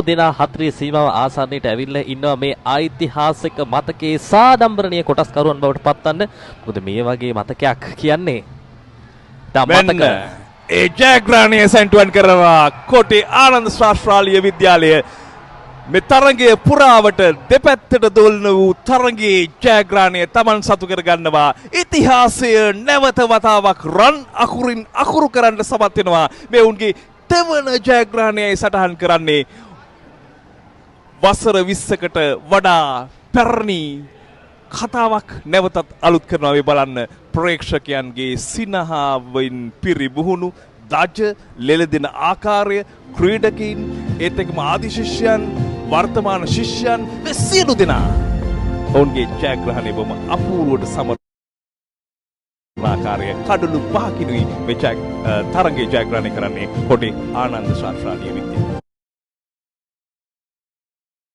දෙනා 4 සීමාව ආසන්නයට ඇවිල්ලා ඉන්නවා මේ ඓතිහාසික මතකයේ සාඩම්බරණීය කොටස්කරුවන් බවට පත්වන්න. මොකද මේ වගේ මතකයක් කියන්නේ මතක ඒ ජයග්‍රහණය සැන්ටුවන් කරනවා කොටි ආනන්ද ශාස්ත්‍රාලීය විද්‍යාලය. මේ තරගයේ පුරාවට දෙපැත්තට දොල්න වූ තරගයේ ජයග්‍රහණය Taman සතු කර ගන්නවා. ඉතිහාසය නැවත වතාවක් රන් අකුරින් අකුරු කරන්න සමත් වෙනවා. මේ උන්ගේ තෙවන ජයග්‍රහණයයි සටහන් කරන්නේ. වසර 20කට වඩා පැරණි කතාවක් නැවතත් අලුත් කරනවා. මේ බලන්න ප්‍රේක්ෂකයන්ගේ සිනහවෙන් පිරිබුහුණු දජ ලෙලදෙන ආකාරය, ක්‍රීඩකීන්, ඒත් එක්කම ආදි ශිෂ්‍යයන්, වර්තමාන ශිෂ්‍යයන් මේ සියලු දෙනා ඔවුන්ගේ ජයග්‍රහණය බොම අපූර්වට සමරන ආකාරය කඩලු පහකිනුයි මේ තරගයේ ජයග්‍රහණය කරන්නේ කොටි ආනන්ද ශාස්ත්‍රාලීය විද්‍යාලය.